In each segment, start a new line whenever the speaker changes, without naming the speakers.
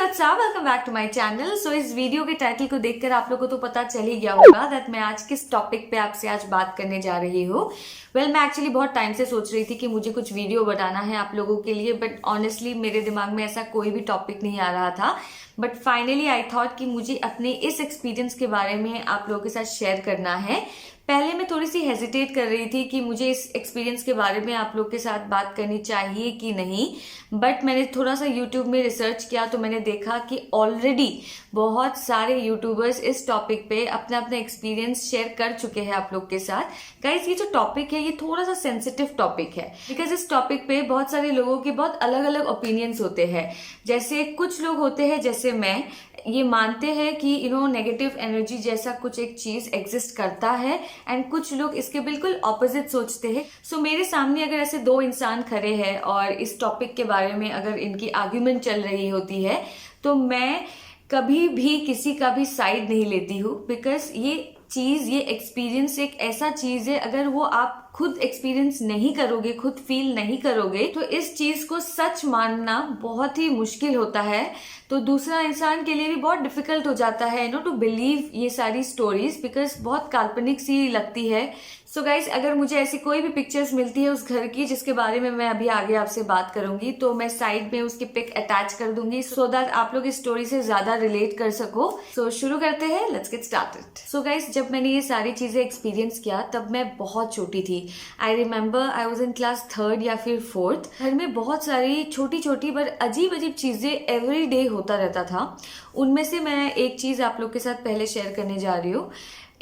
What's up, welcome back to my channel. So इस video के title को देखकर आप लोगों को तो पता चल ही गया होगा दैट मैं आज किस टॉपिक पे आपसे आज बात करने जा रही हूँ। मैं एक्चुअली बहुत टाइम से सोच रही थी कि मुझे कुछ वीडियो बनाना है आप लोगों के लिए, बट ऑनेस्टली मेरे दिमाग में ऐसा कोई भी टॉपिक नहीं आ रहा था। बट फाइनली आई थॉट कि मुझे अपने इस एक्सपीरियंस के बारे में आप लोगों के साथ शेयर करना है। पहले मैं थोड़ी सी हेजिटेट कर रही थी कि मुझे इस एक्सपीरियंस के बारे में आप लोग के साथ बात करनी चाहिए कि नहीं, बट मैंने थोड़ा सा यूट्यूब में रिसर्च किया तो मैंने देखा कि ऑलरेडी बहुत सारे यूट्यूबर्स इस टॉपिक पे अपना अपना एक्सपीरियंस शेयर कर चुके हैं आप लोग के साथ। गाइस, ये जो टॉपिक है ये थोड़ा सा सेंसिटिव टॉपिक है बिकॉज इस टॉपिक पे बहुत सारे लोगों के बहुत अलग अलग ओपिनियंस होते हैं। जैसे कुछ लोग होते हैं, जैसे मैं, ये मानते हैं कि नेगेटिव एनर्जी जैसा कुछ एक चीज एग्जिस्ट करता है, एंड कुछ लोग इसके बिल्कुल ऑपोजिट सोचते हैं। सो मेरे सामने अगर ऐसे दो इंसान खड़े हैं और इस टॉपिक के बारे में अगर इनकी आर्ग्यूमेंट चल रही होती है तो मैं कभी भी किसी का भी साइड नहीं लेती हूँ, बिकॉज ये एक्सपीरियंस एक ऐसा चीज है, अगर वो आप खुद एक्सपीरियंस नहीं करोगे, खुद फील नहीं करोगे, तो इस चीज को सच मानना बहुत ही मुश्किल होता है। तो दूसरा इंसान के लिए भी बहुत डिफिकल्ट हो जाता है टू बिलीव ये सारी स्टोरीज, बिकॉज बहुत काल्पनिक सी लगती है। सो गाइज, अगर मुझे ऐसी कोई भी पिक्चर्स मिलती है उस घर की जिसके बारे में मैं अभी आगे आपसे बात करूंगी, तो मैं साइड में उसकी पिक अटैच कर दूंगी सो दैट आप लोग इस स्टोरी से ज्यादा रिलेट कर सको। सो शुरू करते हैं, let's get started. So guys, जब मैंने ये सारी चीजें एक्सपीरियंस किया तब मैं बहुत छोटी थी। I remember I was in class 3rd या फिर 4th। घर में बहुत सारी छोटी छोटी पर अजीब अजीब चीजें एवरी डे होता रहता था। उनमें से मैं एक चीज आप लोग के साथ पहले शेयर करने जा रही हूँ।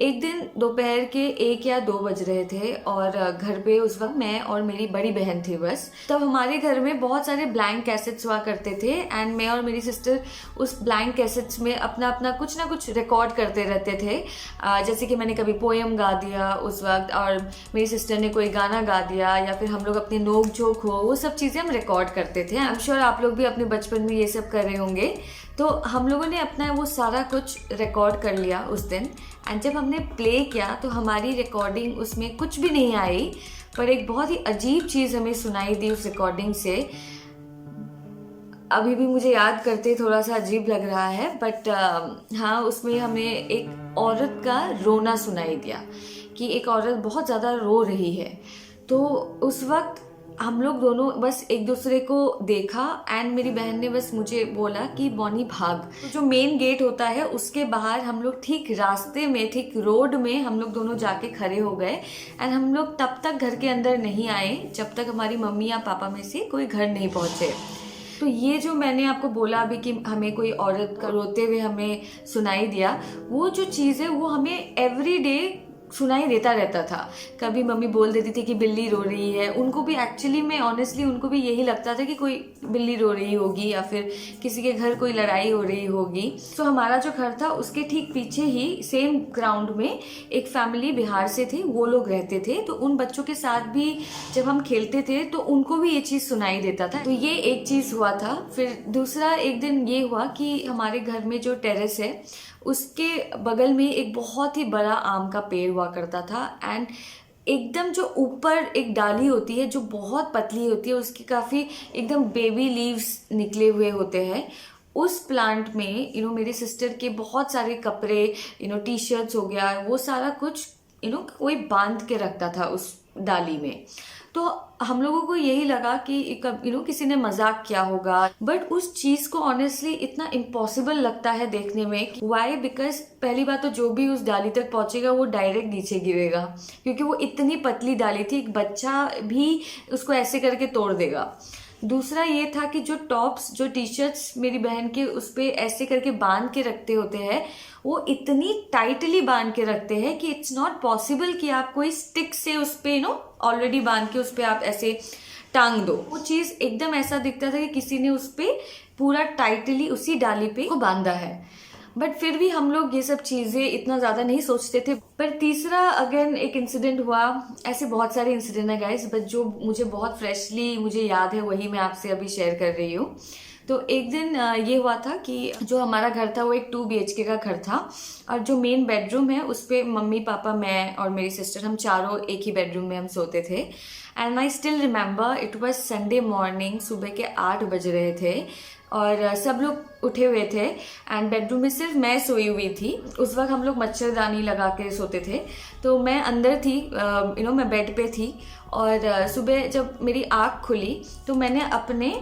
एक दिन दोपहर के 1 या 2 बज रहे थे और घर पे उस वक्त मैं और मेरी बड़ी बहन थी बस। तब हमारे घर में बहुत सारे ब्लैंक कैसेट्स हुआ करते थे, एंड मैं और मेरी सिस्टर उस ब्लैंक कैसेट्स में अपना अपना कुछ ना कुछ रिकॉर्ड करते रहते थे। जैसे कि मैंने कभी पोएम गा दिया उस वक्त, और मेरी सिस्टर ने कोई गाना गा दिया, या फिर हम लोग अपनी नोक झोंक हो, वो सब चीज़ें हम रिकॉर्ड करते थे। आई एम श्योर आप लोग भी अपने बचपन में ये सब कर रहे होंगे। तो हम लोगों ने अपना वो सारा कुछ रिकॉर्ड कर लिया उस दिन, एंड जब हमने प्ले किया तो हमारी रिकॉर्डिंग उसमें कुछ भी नहीं आई, पर एक बहुत ही अजीब चीज़ हमें सुनाई दी उस रिकॉर्डिंग से। अभी भी मुझे याद करते थोड़ा सा अजीब लग रहा है, बट हाँ, उसमें हमें एक औरत का रोना सुनाई दिया कि एक औरत बहुत ज़्यादा रो रही है। तो उस वक्त हम लोग दोनों बस एक दूसरे को देखा, एंड मेरी बहन ने बस मुझे बोला कि बॉनी भाग। तो जो मेन गेट होता है उसके बाहर हम लोग ठीक रास्ते में, ठीक रोड में हम लोग दोनों जाके खड़े हो गए, एंड हम लोग तब तक घर के अंदर नहीं आए जब तक हमारी मम्मी या पापा में से कोई घर नहीं पहुंचे। तो ये जो मैंने आपको बोला अभी कि हमें कोई औरत का रोते हुए हमें सुनाई दिया, वो जो चीज़ है वो हमें एवरी डे सुनाई देता रहता था। कभी मम्मी बोल देती थी कि बिल्ली रो रही है, उनको भी एक्चुअली में ऑनेस्टली उनको भी यही लगता था कि कोई बिल्ली रो रही होगी या फिर किसी के घर कोई लड़ाई हो रही होगी। तो हमारा जो घर था उसके ठीक पीछे ही सेम ग्राउंड में एक फैमिली बिहार से थी, वो लोग रहते थे। तो उन बच्चों के साथ भी जब हम खेलते थे तो उनको भी ये चीज़ सुनाई देता था। तो ये एक चीज़ हुआ था। फिर दूसरा एक दिन ये हुआ कि हमारे घर में जो टेरेस है उसके बगल में एक बहुत ही बड़ा आम का पेड़ हुआ करता था, एंड एकदम जो ऊपर एक डाली होती है जो बहुत पतली होती है, उसकी काफ़ी एकदम बेबी लीव्स निकले हुए होते हैं। उस प्लांट में मेरी सिस्टर के बहुत सारे कपड़े, टी शर्ट्स हो गया, वो सारा कुछ कोई बांध के रखता था उस डाली में। तो हम लोगों को यही लगा कि किसी ने मजाक किया होगा, बट उस चीज को ऑनेस्टली इतना इम्पॉसिबल लगता है देखने में। वाई? बिकॉज पहली बात तो जो भी उस डाली तक पहुंचेगा वो डायरेक्ट नीचे गिरेगा, क्योंकि वो इतनी पतली डाली थी, एक बच्चा भी उसको ऐसे करके तोड़ देगा। दूसरा ये था कि जो टॉप्स, जो टी शर्ट्स मेरी बहन के उस पर ऐसे करके बांध के रखते होते हैं, वो इतनी टाइटली बांध के रखते हैं कि इट्स नॉट पॉसिबल कि आप कोई स्टिक से उस पर ऑलरेडी बांध के उस पर आप ऐसे टांग दो। वो चीज़ एकदम ऐसा दिखता था कि किसी ने उस पर पूरा टाइटली उसी डाली पे को बांधा है। बट फिर भी हम लोग ये सब चीज़ें इतना ज़्यादा नहीं सोचते थे। पर तीसरा अगेन एक इंसिडेंट हुआ। ऐसे बहुत सारे इंसिडेंट है गाइस, बट जो मुझे बहुत फ्रेशली मुझे याद है वही मैं आपसे अभी शेयर कर रही हूँ। तो एक दिन ये हुआ था कि जो हमारा घर था वो एक 2 BHK का घर था, और जो मेन बेडरूम है उस पर मम्मी पापा मैं और मेरी सिस्टर हम चारों एक ही बेडरूम में हम सोते थे। And I still remember it was Sunday morning, सुबह के 8 बज रहे थे, और सब लोग उठे हुए थे एंड बेडरूम में सिर्फ मैं सोई हुई थी। उस वक्त हम लोग मच्छरदानी लगा के सोते थे, तो मैं अंदर थी, मैं बेड पे थी। और सुबह जब मेरी आँख खुली तो मैंने अपने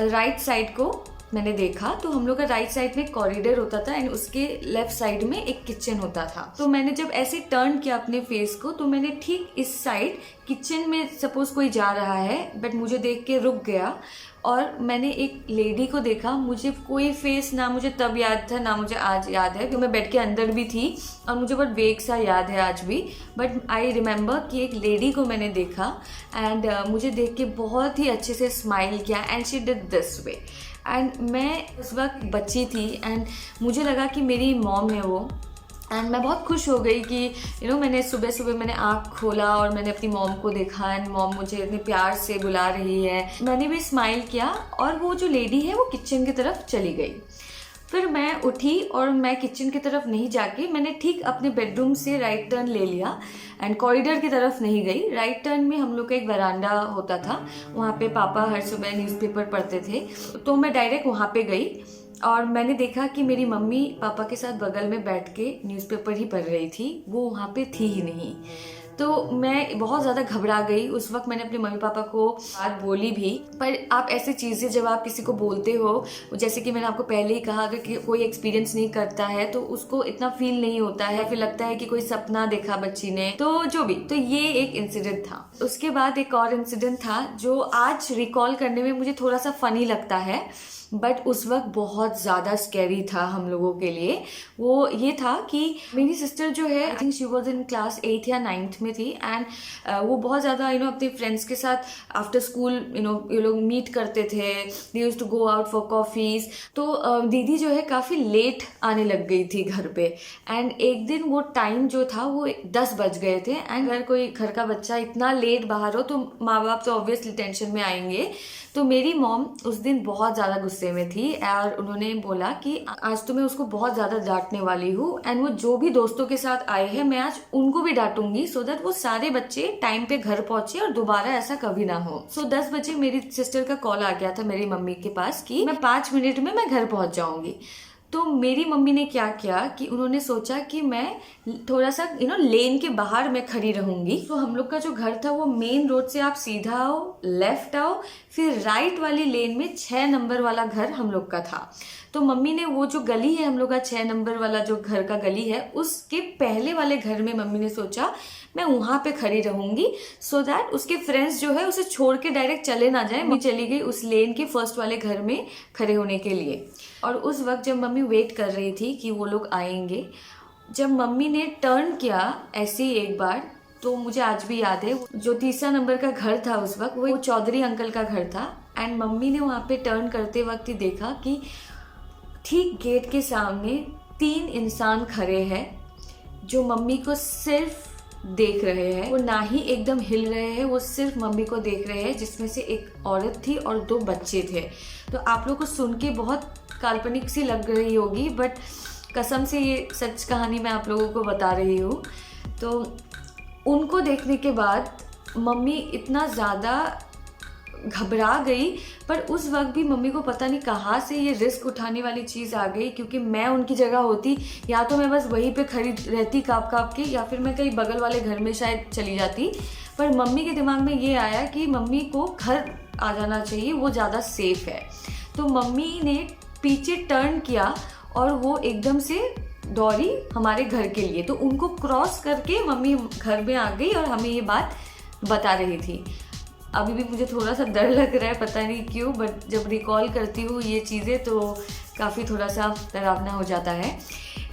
राइट साइड को मैंने देखा, तो हम लोग का राइट साइड में कॉरिडोर होता था एंड उसके लेफ्ट साइड में एक किचन होता था। तो मैंने जब ऐसे टर्न किया अपने फेस को, तो मैंने ठीक इस साइड किचन में सपोज कोई जा रहा है बट मुझे देख के रुक गया और मैंने एक लेडी को देखा। मुझे कोई फेस ना मुझे तब याद था ना मुझे आज याद है, क्योंकि मैं बेड के अंदर भी थी और मुझे बहुत वेग सा याद है आज भी, बट आई रिमेंबर कि एक लेडी को मैंने देखा एंड मुझे देख के बहुत ही अच्छे से स्माइल किया and she did this way. And मैं उस वक्त बच्ची थी एंड मुझे लगा कि मेरी मॉम है वो, एंड मैं बहुत खुश हो गई कि मैंने सुबह सुबह मैंने आँख खोला और मैंने अपनी मॉम को देखा एंड मॉम मुझे इतने प्यार से बुला रही है। मैंने भी स्माइल किया और वो जो लेडी है वो किचन की तरफ चली गई। फिर मैं उठी और मैं किचन की तरफ नहीं जाके मैंने ठीक अपने बेडरूम से राइट टर्न ले लिया एंड कॉरिडोर की तरफ नहीं गई। राइट टर्न में हम लोग का एक वरांडा होता था, वहाँ पे पापा हर सुबह न्यूज़पेपर पढ़ते थे, तो मैं डायरेक्ट वहाँ पे गई और मैंने देखा कि मेरी मम्मी पापा के साथ बगल में बैठ के न्यूज़पेपर ही पढ़ रही थी, वो वहाँ पे थी ही नहीं। तो मैं बहुत ज़्यादा घबरा गई। उस वक्त मैंने अपने मम्मी पापा को बात बोली भी, पर आप ऐसी चीज़ें जब आप किसी को बोलते हो, जैसे कि मैंने आपको पहले ही कहा, अगर कोई एक्सपीरियंस नहीं करता है तो उसको इतना फील नहीं होता है, फिर लगता है कि कोई सपना देखा बच्ची ने, तो जो भी। तो ये एक इंसिडेंट था। उसके बाद एक और इंसिडेंट था जो आज रिकॉल करने में मुझे थोड़ा सा फनी लगता है, बट उस वक्त बहुत ज़्यादा स्कैरी था हम लोगों के लिए। वो ये था कि मेरी सिस्टर जो है, I think she was in class 8 या 9th में थी एंड वो बहुत ज़्यादा अपने फ्रेंड्स के साथ आफ्टर स्कूल ये लोग मीट करते थे, they used to go out for coffees. तो दीदी जो है काफ़ी लेट आने लग गई थी घर पे एंड एक दिन वो टाइम जो था वो 10 बज गए थे एंड अगर कोई घर का बच्चा इतना लेट बाहर हो तो माँ बाप तो ऑब्वियसली टेंशन में आएंगे। तो मेरी मॉम उस दिन बहुत ज़्यादा गुस्से में थी और उन्होंने बोला कि आज तो मैं उसको बहुत ज़्यादा डांटने वाली हूँ एंड वो जो भी दोस्तों के साथ आए हैं मैं आज उनको भी डांटूंगी, सो दैट वो सारे बच्चे टाइम पे घर पहुंचे और दोबारा ऐसा कभी ना हो। सो 10 बजे मेरी सिस्टर का कॉल आ गया था मेरी मम्मी के पास कि मैं 5 मिनट में मैं घर पहुंच जाऊंगी। तो मेरी मम्मी ने क्या किया कि उन्होंने सोचा कि मैं थोड़ा सा लेन के बाहर मैं खड़ी रहूंगी। तो हम लोग का जो घर था वो मेन रोड से आप सीधा आओ, लेफ्ट आओ, फिर राइट वाली लेन में 6 नंबर वाला घर हम लोग का था। तो मम्मी ने वो जो गली है हम लोग का 6 नंबर वाला जो घर का गली है, उसके पहले वाले घर में मम्मी ने सोचा मैं वहाँ पे खड़ी रहूंगी, सो दैट उसके फ्रेंड्स जो है उसे छोड़ के डायरेक्ट चले ना जाए। मैं चली गई उस लेन के फर्स्ट वाले घर में खड़े होने के लिए। और उस वक्त जब मम्मी वेट कर रही थी कि वो लोग आएंगे, जब मम्मी ने टर्न किया ऐसे ही एक बार, तो मुझे आज भी याद है जो 3रा नंबर का घर था उस वक्त वो चौधरी अंकल का घर था एंड मम्मी ने वहाँ पे टर्न करते वक्त ही देखा कि ठीक गेट के सामने 3 इंसान खड़े हैं जो मम्मी को सिर्फ देख रहे हैं। वो ना ही एकदम हिल रहे हैं, वो सिर्फ मम्मी को देख रहे हैं, जिसमें से एक औरत थी और 2 बच्चे थे। तो आप लोग को सुन के बहुत काल्पनिक सी लग रही होगी, बट कसम से ये सच कहानी मैं आप लोगों को बता रही हूँ। तो उनको देखने के बाद मम्मी इतना ज़्यादा घबरा गई, पर उस वक्त भी मम्मी को पता नहीं कहाँ से ये रिस्क उठाने वाली चीज़ आ गई, क्योंकि मैं उनकी जगह होती या तो मैं बस वहीं पे खड़ी रहती काँप काँप के, या फिर मैं कहीं बगल वाले घर में शायद चली जाती। पर मम्मी के दिमाग में ये आया कि मम्मी को घर आ जाना चाहिए, वो ज़्यादा सेफ है। तो मम्मी ने पीछे टर्न किया और वो एकदम से दौड़ी हमारे घर के लिए। तो उनको क्रॉस करके मम्मी घर में आ गई और हमें ये बात बता रही थी। अभी भी मुझे थोड़ा सा डर लग रहा है, पता नहीं क्यों, बट जब रिकॉल करती हूँ ये चीज़ें तो काफ़ी थोड़ा सा डरावना हो जाता है।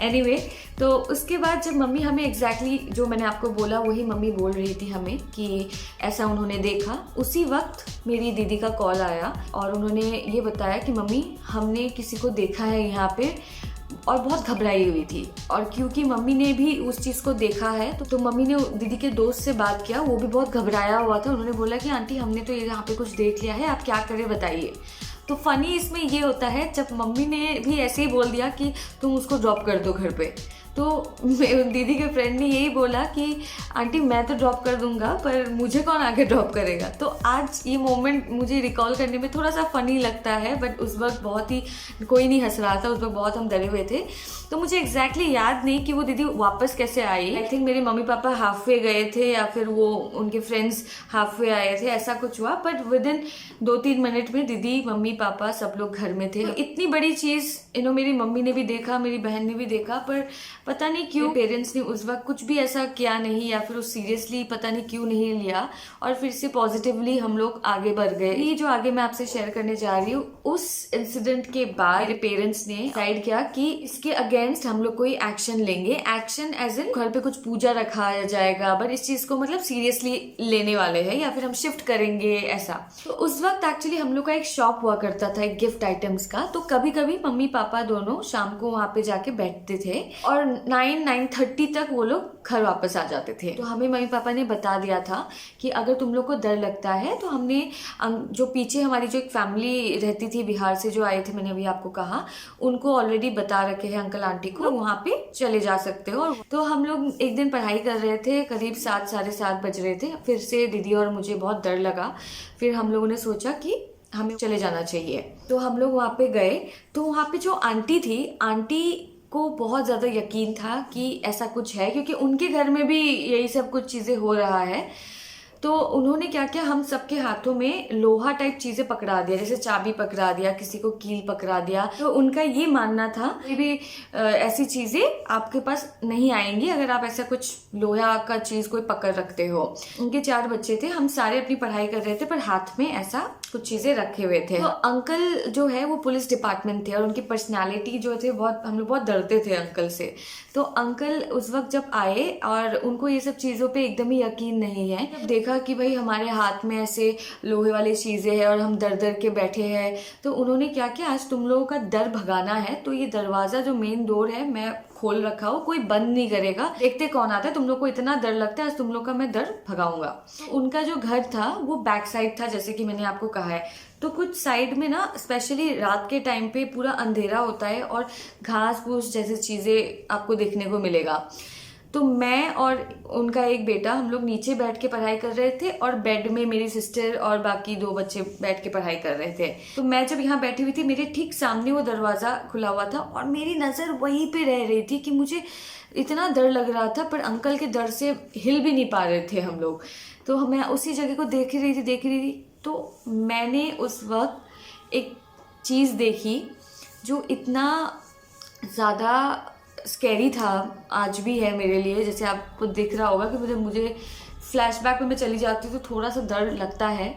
एनीवे, तो उसके बाद जब मम्मी हमें एग्जैक्टली जो मैंने आपको बोला वही मम्मी बोल रही थी हमें कि ऐसा उन्होंने देखा, उसी वक्त मेरी दीदी का कॉल आया और उन्होंने ये बताया कि मम्मी हमने किसी को देखा है यहाँ पे, और बहुत घबराई हुई थी। और क्योंकि मम्मी ने भी उस चीज़ को देखा है तो मम्मी ने दीदी के दोस्त से बात किया, वो भी बहुत घबराया हुआ था। उन्होंने बोला कि आंटी हमने तो यहाँ पे कुछ देख लिया है, आप क्या करें बताइए। तो फनी इसमें ये होता है, जब मम्मी ने भी ऐसे ही बोल दिया कि तुम उसको ड्रॉप कर दो घर पे, तो दीदी के फ्रेंड ने यही बोला कि आंटी मैं तो ड्रॉप कर दूंगा पर मुझे कौन आके ड्रॉप करेगा। तो आज ये मोमेंट मुझे रिकॉल करने में थोड़ा सा फनी लगता है, बट उस वक्त बहुत ही कोई नहीं हंस रहा था, उस वक्त बहुत हम डरे हुए थे। तो मुझे एग्जैक्टली याद नहीं कि वो दीदी वापस कैसे आई। आई थिंक मेरे मम्मी पापा हाफ वे गए थे या फिर वो उनके फ्रेंड्स हाफ वे आए थे, ऐसा कुछ हुआ। बट विद इन 2-3 मिनट में दीदी मम्मी पापा सब लोग घर में थे। इतनी बड़ी चीज मेरी मम्मी ने भी देखा, मेरी बहन ने भी देखा, पर पता नहीं क्यों पेरेंट्स ने उस वक्त कुछ भी ऐसा किया नहीं या फिर उस सीरियसली पता नहीं क्यों नहीं लिया, और फिर से पॉजिटिवली हम लोग आगे बढ़ गए। ये जो आगे मैं आपसे शेयर करने जा रही हूँ, उस इंसिडेंट के बाद मेरे पेरेंट्स ने डिसाइड किया कि इसके अगेंस्ट हम लोग कोई एक्शन लेंगे। एक्शन एज इन घर पे कुछ पूजा रखा जाएगा, बट इस चीज को मतलब सीरियसली लेने वाले हैं या फिर हम शिफ्ट करेंगे ऐसा। तो उस वक्त एक्चुअली हम लोग का एक शॉप हुआ करता था एक गिफ्ट आइटम्स का। तो कभी कभी मम्मी पापा दोनों शाम को वहां पे जाके बैठते थे और 9-9:30 तक वो लोग घर वापस आ जाते थे। तो हमें मम्मी पापा ने बता दिया था कि अगर तुम लोग को डर लगता है तो हमने जो पीछे हमारी जो एक फैमिली रहती थी बिहार से जो आए थे, मैंने अभी आपको कहा, उनको ऑलरेडी बता रखे हैं अंकल आंटी को, वहां पे चले जा सकते हो। तो हम लोग एक दिन पढ़ाई कर रहे थे, करीब 7-7:30 बज रहे थे। फिर से दीदी और मुझे बहुत डर लगा। फिर हम लोगों ने सोचा कि हमें चले जाना चाहिए। तो हम लोग वहां पे गए। तो वहां पे जो आंटी थी, आंटी को बहुत ज्यादा यकीन था कि ऐसा कुछ है, क्योंकि उनके घर में भी यही सब कुछ चीजें हो रहा है। तो उन्होंने क्या किया, हम सबके हाथों में लोहा टाइप चीजें पकड़ा दिया, जैसे चाबी पकड़ा दिया, किसी को कील पकड़ा दिया। तो उनका ये मानना था कि भी ऐसी चीजें आपके पास नहीं आएंगी अगर आप ऐसा कुछ लोहा का चीज कोई पकड़ रखते हो। उनके 4 बच्चे थे, हम सारे अपनी पढ़ाई कर रहे थे, पर हाथ में ऐसा कुछ चीजें रखे हुए थे। तो अंकल जो है वो पुलिस डिपार्टमेंट थे और उनकी पर्सनैलिटी जो थे बहुत, हम लोग बहुत डरते थे अंकल से। तो अंकल उस वक्त जब आए और उनको ये सब चीजों पे एकदम ही यकीन नहीं है, जब देखा कि भाई हमारे हाथ में ऐसे लोहे वाली चीजें हैं और हम डर डर के बैठे हैं, तो उन्होंने क्या किया, आज तुम लोगों का डर भगाना है तो ये दरवाजा जो मेन डोर है मैं खोल रखा हूँ, कोई बंद नहीं करेगा, देखते कौन आता है। तुम लोग को इतना डर लगता है, आज तुम लोग का मैं डर भगाऊंगा। तो उनका जो घर था वो बैक साइड था, जैसे कि मैंने आपको कहा है। तो कुछ साइड में ना स्पेशली रात के टाइम पे पूरा अंधेरा होता है और घास फूस जैसी चीजें आपको देखने को मिलेगा। तो मैं और उनका एक बेटा, हम लोग नीचे बैठ के पढ़ाई कर रहे थे और बेड में मेरी सिस्टर और बाकी 2 बच्चे बैठ के पढ़ाई कर रहे थे। तो मैं जब यहाँ बैठी हुई थी, मेरे ठीक सामने वो दरवाजा खुला हुआ था और मेरी नजर वहीं पे रह रही थी कि मुझे इतना डर लग रहा था, पर अंकल के डर से हिल भी नहीं पा रहे थे हम लोग। तो मैं उसी जगह को देख रही थी। तो मैंने उस वक्त एक चीज देखी जो इतना ज्यादा स्कैरी था, आज भी है मेरे लिए। जैसे आपको दिख रहा होगा कि मुझे फ्लैशबैक में मैं चली जाती हूँ तो थोड़ा सा डर लगता है।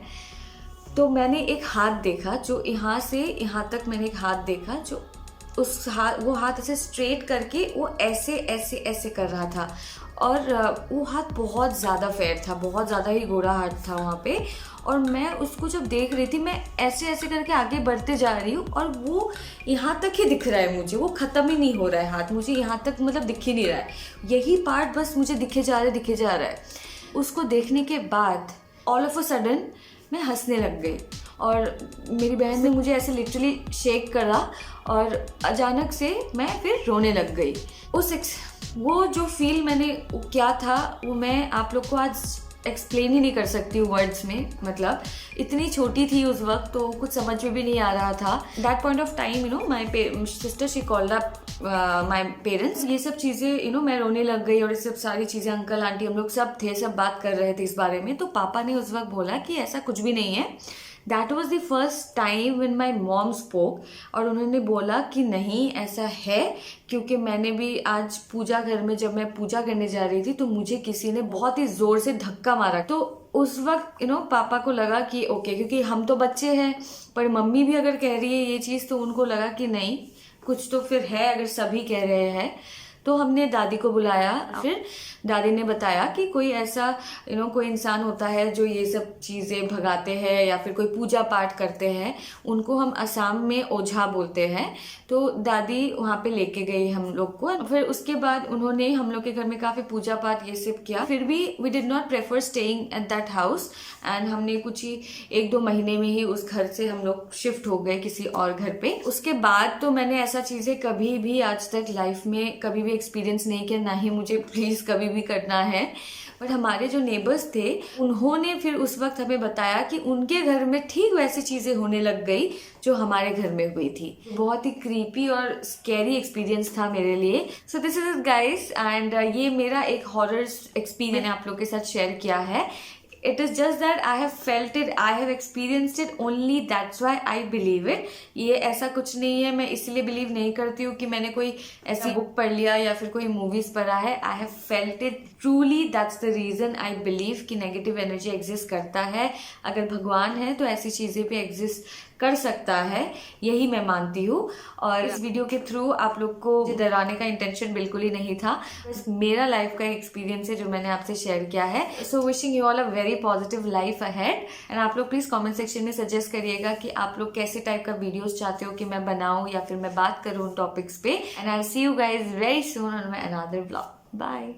तो मैंने एक हाथ देखा, जो यहाँ से यहाँ तक मैंने एक हाथ देखा, जो वो हाथ ऐसे स्ट्रेट करके वो ऐसे ऐसे ऐसे कर रहा था। और वो हाथ बहुत ज़्यादा फेयर था, बहुत ज़्यादा ही गोरा हाथ था वहाँ पे। और मैं उसको जब देख रही थी, मैं ऐसे ऐसे करके आगे बढ़ते जा रही हूँ और वो यहाँ तक ही दिख रहा है मुझे, वो ख़त्म ही नहीं हो रहा है हाथ, मुझे यहाँ तक मतलब दिख ही नहीं रहा है, यही पार्ट बस मुझे दिखे जा रहा है। उसको देखने के बाद ऑल ऑफ अ सडन मैं हंसने लग गई और मेरी बहन ने मुझे ऐसे लिटरली शेक करा और अचानक से मैं फिर रोने लग गई। वो जो फील मैंने क्या था वो मैं आप लोग को आज एक्सप्लेन ही नहीं कर सकती हूँ वर्ड्स में। मतलब इतनी छोटी थी उस वक्त, तो कुछ समझ में भी नहीं आ रहा था। That point of time my sister she called up my parents. ये सब चीज़ें मैं रोने लग गई और ये सब सारी चीज़ें अंकल आंटी हम लोग सब थे, सब बात कर रहे थे इस बारे में। तो पापा ने उस वक्त बोला कि ऐसा कुछ भी नहीं है। That was the first time when my mom spoke, और उन्होंने बोला कि नहीं ऐसा है, क्योंकि मैंने भी आज पूजा घर में जब मैं पूजा करने जा रही थी तो मुझे किसी ने बहुत ही जोर से धक्का मारा। तो उस वक्त पापा को लगा कि ओके, क्योंकि हम तो बच्चे हैं, पर मम्मी भी अगर कह रही है ये चीज़ तो उनको लगा कि नहीं कुछ तो फिर है, अगर सभी कह रहे हैं। तो हमने दादी को बुलाया, फिर दादी ने बताया कि कोई ऐसा कोई इंसान होता है जो ये सब चीज़ें भगाते हैं या फिर कोई पूजा पाठ करते हैं, उनको हम असम में ओझा बोलते हैं। तो दादी वहाँ पे लेके गई हम लोग को। फिर उसके बाद उन्होंने हम लोग के घर में काफ़ी पूजा पाठ ये सब किया। फिर भी we did not prefer staying at that house, and हमने कुछ ही 1-2 महीने में ही उस घर से हम लोग शिफ्ट हो गए किसी और घर पे। उसके बाद तो मैंने ऐसा चीज़ें कभी भी आज तक लाइफ में कभी भी एक्सपीरियंस नहीं किया, ना ही मुझे प्लीज़ कभी भी करना है। बट हमारे जो नेबर्स थे उन्होंने फिर उस वक्त हमें बताया कि उनके घर में ठीक वैसी चीज़ें होने लग गई जो हमारे घर में हुई थी। बहुत ही क्रीपी और स्कैरी एक्सपीरियंस था मेरे लिए। So this is guys, and ये मेरा एक हॉरर एक्सपीरियंस मैंने आप लोग के साथ शेयर किया है। It is just that I have felt it, I have experienced it only, that's why I believe it. ये ऐसा कुछ नहीं है, मैं इसलिए बिलीव नहीं करती हूँ कि मैंने कोई ऐसी बुक पढ़ लिया या फिर कोई मूवीज पढ़ा है। I have felt it truly, that's the reason I believe कि नेगेटिव एनर्जी एग्जिस्ट करता है। अगर भगवान है तो ऐसी चीजें भी एग्जिस्ट कर सकता है, यही मैं मानती हूँ। और इस वीडियो के थ्रू आप लोग को डराने का इंटेंशन बिल्कुल ही नहीं था, बस मेरा लाइफ का एक्सपीरियंस है जो मैंने आपसे शेयर किया है। So wishing you all a very positive life ahead. And आप लोग प्लीज कमेंट सेक्शन में सजेस्ट करिएगा कि आप लोग कैसे टाइप का वीडियोस चाहते हो कि मैं बनाऊं या फिर मैं बात करूं उन टॉपिक्स पे। And I will see you guys very soon on my another blog. Bye.